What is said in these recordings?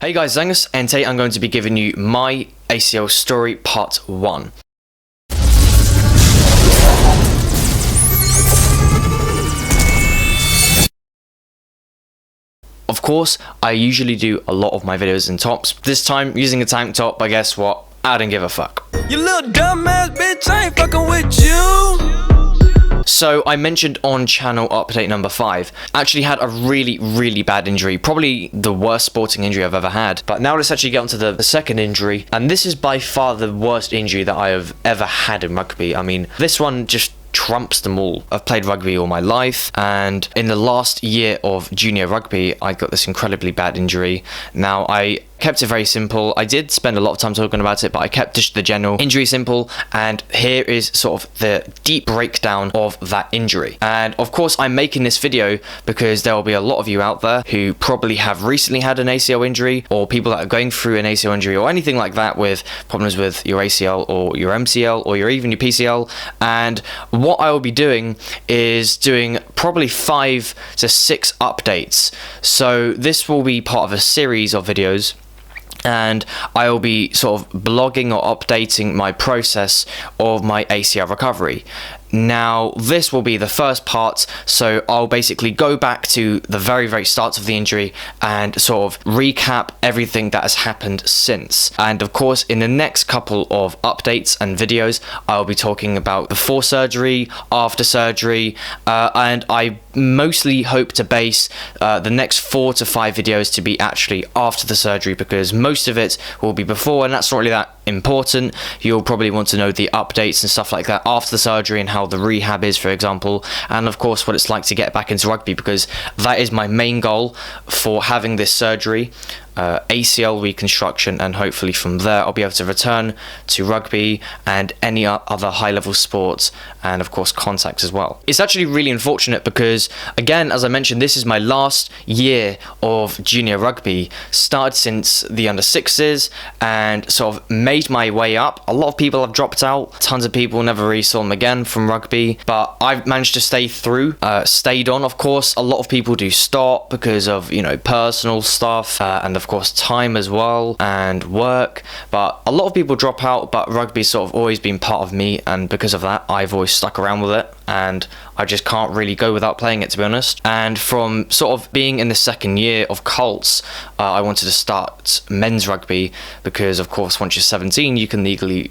Hey guys, Zangus, and today I'm going to be giving you my ACL story part 1. Of course, I usually do a lot of my videos in tops. This time, using a tank top, but guess what? I don't give a fuck. You little dumbass bitch, I ain't fucking with you. So I mentioned on channel update number 5, actually had a really bad injury, probably the worst sporting injury I've ever had. But now let's actually get onto the second injury, and this is by far the worst injury that I have ever had in rugby. I mean, this one just trumps them all. I've played rugby all my life, and in the last year of junior rugby, I got this incredibly bad injury. Now, I kept it very simple. I did spend a lot of time talking about it, but I kept just the general injury simple, and here is sort of the deep breakdown of that injury. And of course, I'm making this video because there will be a lot of you out there who probably have recently had an ACL injury, or people that are going through an ACL injury or anything like that, with problems with your ACL or your MCL or even your PCL. And what I will be doing is doing probably 5 to 6 updates. So this will be part of a series of videos, and I will be sort of blogging or updating my process of my ACL recovery. Now, this will be the first part, so I'll basically go back to the very start of the injury and sort of recap everything that has happened since. And of course, in the next couple of updates and videos, I'll be talking about before surgery, after surgery, and I mostly hope to base the next 4 to 5 videos to be actually after the surgery, because most of it will be before, and that's not really that important. You'll probably want to know the updates and stuff like that after the surgery, and how the rehab is, for example, and of course what it's like to get back into rugby, because that is my main goal for having this surgery, ACL reconstruction, and hopefully from there I'll be able to return to rugby and any other high-level sports, and of course contacts as well. It's actually really unfortunate because, again, as I mentioned, this is my last year of junior rugby. Started since the under-6s and sort of made my way up. A lot of people have dropped out. Tons of people never really saw them again from rugby, but I've managed to stay through, stayed on. Of course, a lot of people do stop because of, you know, personal stuff, and of course time as well, and work. But a lot of people drop out, but rugby's sort of always been part of me, and because of that I've always stuck around with it, and I just can't really go without playing it, to be honest. And from sort of being in the second year of Colts, I wanted to start men's rugby, because of course once you're 17 you can legally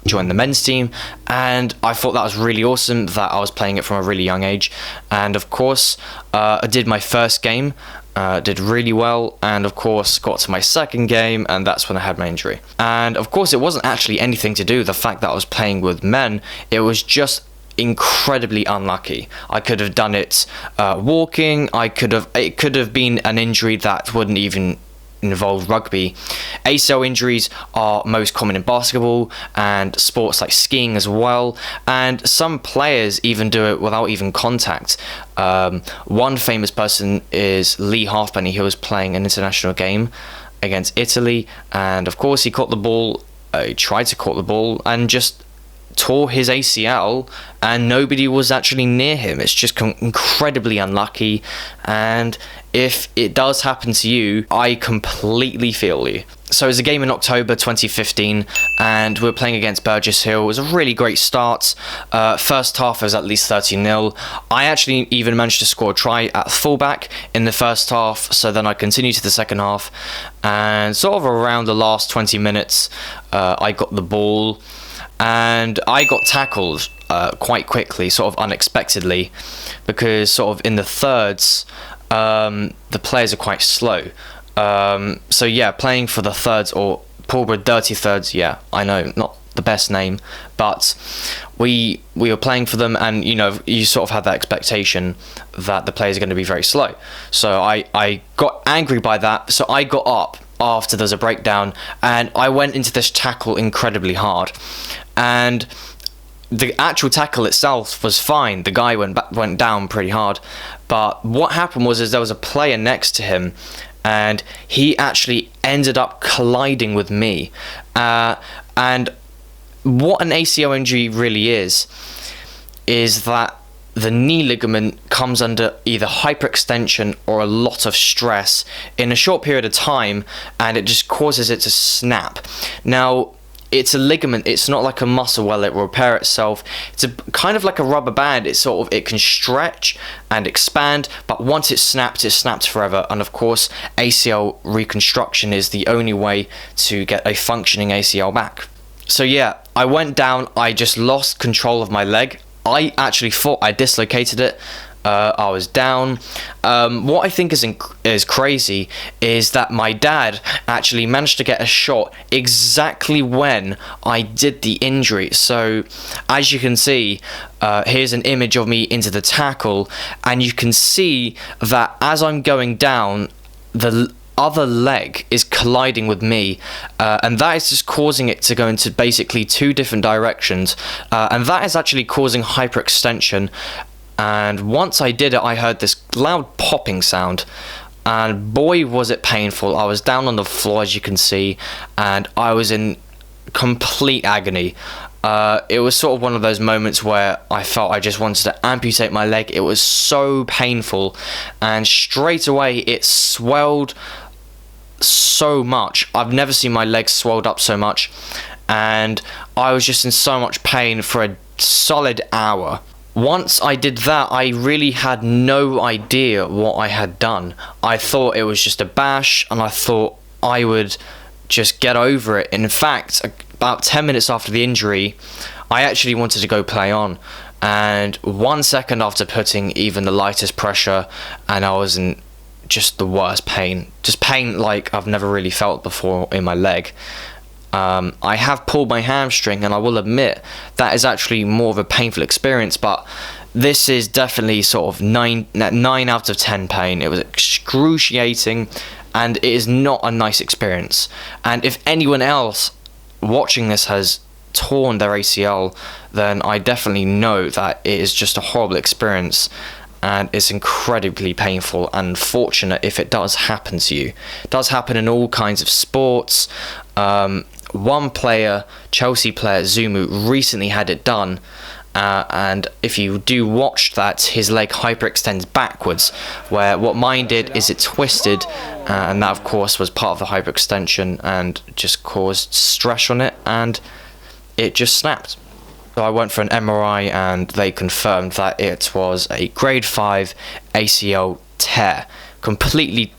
join the men's team, and I thought that was really awesome that I was playing it from a really young age. And of course I did my first game, did really well, and of course got to my second game, and that's when I had my injury. And of course it wasn't actually anything to do with the fact that I was playing with men, it was just incredibly unlucky. I could have done it walking, it could have been an injury that wouldn't even involve rugby. ACL injuries are most common in basketball and sports like skiing as well, and some players even do it without even contact. One famous person is Lee Halfpenny. He was playing an international game against Italy, and of course he caught the ball, he tried to caught the ball and just tore his ACL, and nobody was actually near him. It's just incredibly unlucky, and if it does happen to you, I completely feel you. So it was a game in October 2015, and we were playing against Burgess Hill. It was a really great start. First half was at least 30-0. I actually even managed to score a try at fullback in the first half, so then I continued to the second half, and sort of around the last 20 minutes, I got the ball, and I got tackled quite quickly, sort of unexpectedly, because sort of in the thirds, the players are quite slow. So yeah, playing for the thirds, or Pulborough Dirty Thirds, yeah, I know, not the best name, but we were playing for them, and you know, you sort of have that expectation that the players are going to be very slow. So I got angry by that, so I got up after there's a breakdown, and I went into this tackle incredibly hard, and the actual tackle itself was fine. The guy went down pretty hard, but what happened was there was a player next to him, and he actually ended up colliding with me. And what an ACL injury really is that the knee ligament comes under either hyperextension or a lot of stress in a short period of time, and it just causes it to snap. Now, it's a ligament, it's not like a muscle where it will repair itself. It's kind of like a rubber band. It can stretch and expand, but once it's snapped forever. And of course, ACL reconstruction is the only way to get a functioning ACL back. So yeah, I went down, I just lost control of my leg. I actually thought I dislocated it. I was down. What I think is crazy is that my dad actually managed to get a shot exactly when I did the injury. So as you can see, here's an image of me into the tackle, and you can see that as I'm going down, the other leg is colliding with me, and that is just causing it to go into basically two different directions, and that is actually causing hyperextension. And once I did it, I heard this loud popping sound, and boy was it painful. I was down on the floor, as you can see, and I was in complete agony. It was sort of one of those moments where I felt I just wanted to amputate my leg. It was so painful, and straight away it swelled so much. I've never seen my legs swelled up so much, and I was just in so much pain for a solid hour. Once I did that, I really had no idea what I had done. I thought it was just a bash, and I thought I would just get over it. In fact, about 10 minutes after the injury, I actually wanted to go play on. And 1 second after putting even the lightest pressure, and I was in just the worst pain. Just pain like I've never really felt before in my leg. I have pulled my hamstring, and I will admit that is actually more of a painful experience, but this is definitely sort of 9 out of 10 pain. It was excruciating, and it is not a nice experience. And if anyone else watching this has torn their ACL, then I definitely know that it is just a horrible experience, and it's incredibly painful and unfortunate if it does happen to you. It does happen in all kinds of sports. One player, Chelsea player Zumu, recently had it done, and if you do watch that, his leg hyperextends backwards, where what mine did is it twisted, and that of course was part of the hyperextension and just caused stress on it, and it just snapped. So I went for an MRI, and they confirmed that it was a grade 5 ACL tear, completely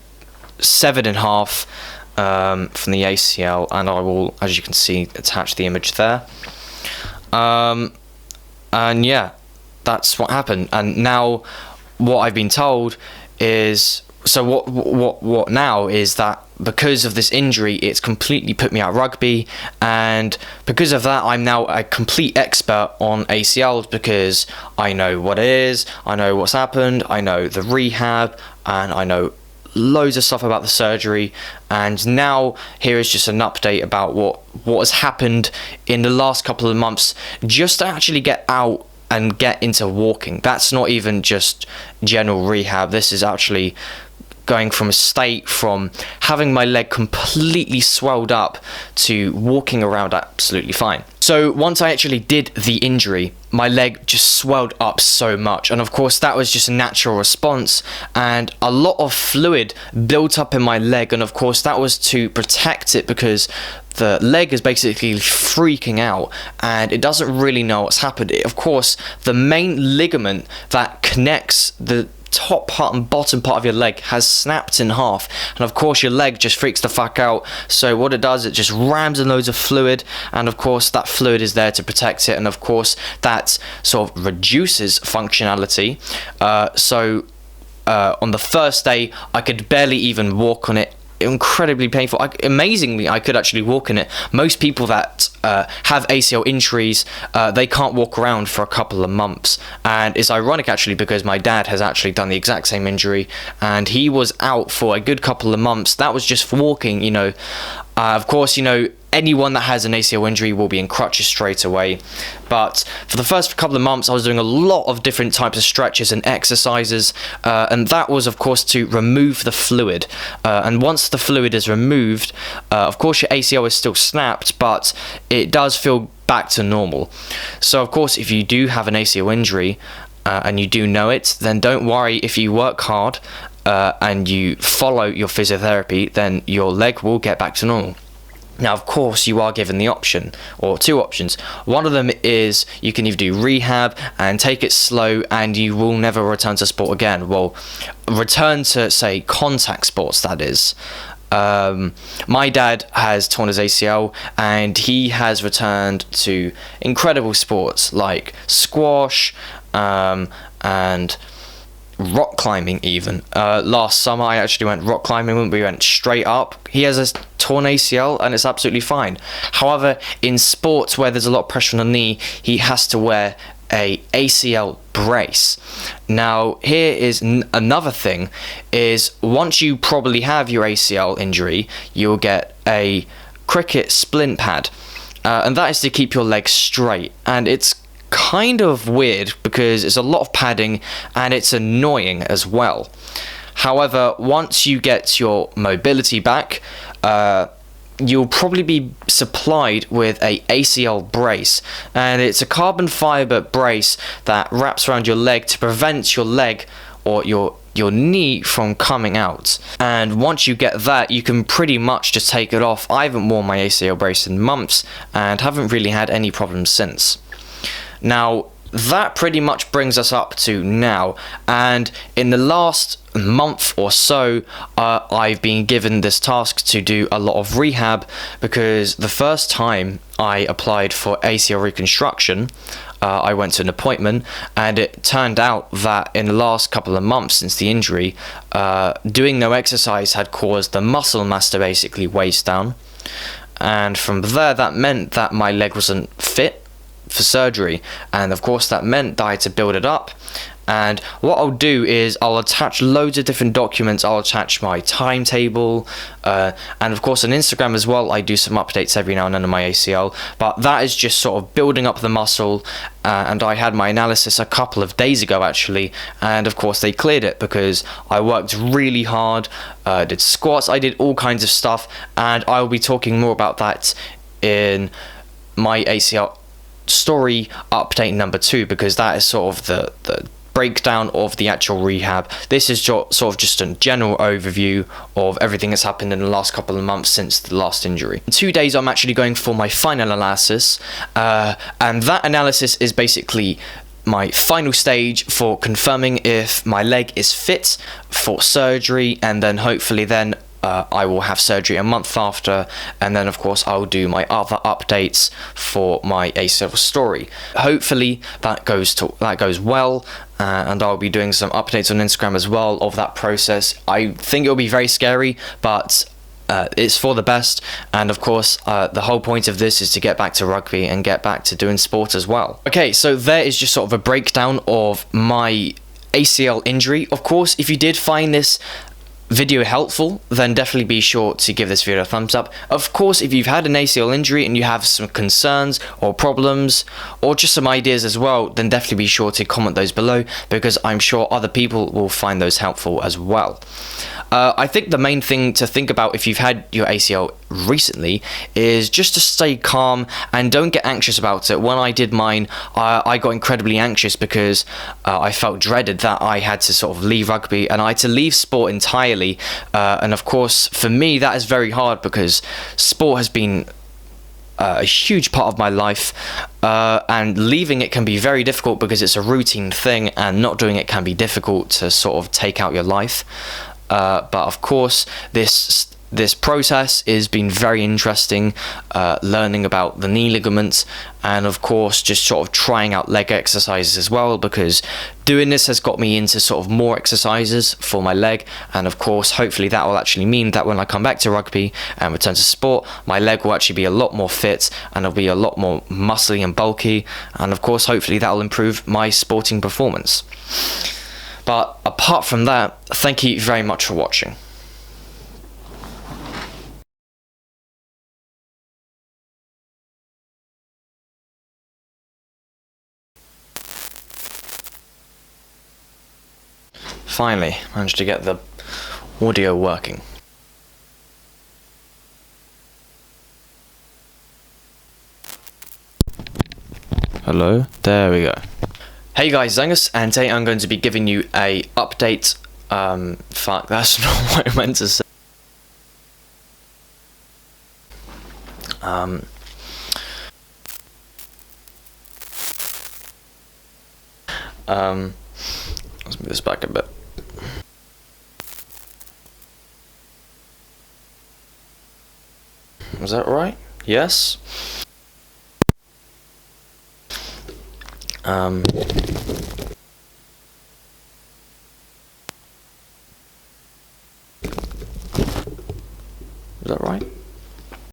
severed in half from the ACL, and I will, as you can see, attach the image there. And yeah, that's what happened. And now what I've been told is, so what now is that because of this injury, it's completely put me out of rugby, and because of that, I'm now a complete expert on ACLs, because I know what it is, I know what's happened, I know the rehab, and I know loads of stuff about the surgery. And now here is just an update about what has happened in the last couple of months, just to actually get out and get into walking. That's not even just general rehab. This is actually going from a state from having my leg completely swelled up to walking around absolutely fine. So once I actually did the injury, my leg just swelled up so much, and of course that was just a natural response, and a lot of fluid built up in my leg, and of course that was to protect it, because the leg is basically freaking out and it doesn't really know what's happened. Of course, the main ligament that connects the top part and bottom part of your leg has snapped in half, and of course your leg just freaks the fuck out. So what it does, it just rams in loads of fluid, and of course that fluid is there to protect it, and of course that sort of reduces functionality. On the first day I could barely even walk on it. Incredibly painful. Amazingly, I could actually walk in it. Most people that have ACL injuries, they can't walk around for a couple of months, and it's ironic actually, because my dad has actually done the exact same injury, and he was out for a good couple of months. That was just for walking, you know. Of course, you know, anyone that has an ACL injury will be in crutches straight away, but for the first couple of months I was doing a lot of different types of stretches and exercises, and that was of course to remove the fluid, and once the fluid is removed, of course your ACL is still snapped, but it does feel back to normal. So of course, if you do have an ACL injury, and you do know it, then don't worry. If you work hard and you follow your physiotherapy, then your leg will get back to normal. Now, of course, you are given the option, or two options. One of them is you can either do rehab and take it slow and you will never return to sport again. Well, return to, say, contact sports, that is. My dad has torn his ACL and he has returned to incredible sports like squash and rock climbing even. Last summer I actually went rock climbing. We went straight up. He has a torn ACL and it's absolutely fine. However, in sports where there's a lot of pressure on the knee, he has to wear a ACL brace. Now here is another thing, is once you probably have your ACL injury, you'll get a cricket splint pad, and that is to keep your legs straight, and it's kind of weird because it's a lot of padding and it's annoying as well. However, once you get your mobility back, you'll probably be supplied with a ACL brace, and it's a carbon fiber brace that wraps around your leg to prevent your leg or your knee from coming out. And once you get that, you can pretty much just take it off. I haven't worn my ACL brace in months and haven't really had any problems since. Now, that pretty much brings us up to now, and in the last month or so I've been given this task to do a lot of rehab, because the first time I applied for ACL reconstruction, I went to an appointment and it turned out that in the last couple of months since the injury, doing no exercise had caused the muscle mass to basically waste down, and from there that meant that my leg wasn't fit for surgery, and of course that meant that I had to build it up. And what I'll do is I'll attach loads of different documents. I'll attach my timetable, and of course on Instagram as well I do some updates every now and then on my ACL, but that is just sort of building up the muscle, and I had my analysis a couple of days ago actually, and of course they cleared it because I worked really hard, did squats, I did all kinds of stuff, and I will be talking more about that in my ACL story update number 2, because that is sort of the breakdown of the actual rehab. This is sort of just a general overview of everything that's happened in the last couple of months since the last injury. In 2 days I'm actually going for my final analysis, and that analysis is basically my final stage for confirming if my leg is fit for surgery, and then hopefully then I will have surgery a month after, and then of course I'll do my other updates for my ACL story. Hopefully that goes well, and I'll be doing some updates on Instagram as well of that process. I think it'll be very scary, but it's for the best, and of course the whole point of this is to get back to rugby and get back to doing sport as well. Okay, so there is just sort of a breakdown of my ACL injury. Of course, if you did find this video helpful, then definitely be sure to give this video a thumbs up. Of course, if you've had an ACL injury and you have some concerns or problems or just some ideas as well, then definitely be sure to comment those below, because I'm sure other people will find those helpful as well. I think the main thing to think about if you've had your ACL recently is just to stay calm and don't get anxious about it. When I did mine, I got incredibly anxious because I felt dreaded that I had to sort of leave rugby and I had to leave sport entirely. And of course, for me, that is very hard because sport has been a huge part of my life, and leaving it can be very difficult because it's a routine thing, and not doing it can be difficult to sort of take out your life. But of course, this process has been very interesting, learning about the knee ligaments, and of course just sort of trying out leg exercises as well, because doing this has got me into sort of more exercises for my leg, and of course hopefully that will actually mean that when I come back to rugby and return to sport, my leg will actually be a lot more fit and it'll be a lot more muscly and bulky, and of course hopefully that will improve my sporting performance. But apart from that, thank you very much for watching. Finally, managed to get the audio working. Hello? There we go. Hey guys, Zangus, and today I'm going to be giving you a update. Fuck, that's not what I meant to say. Let's move this back a bit. Was that right? Yes. Is that right?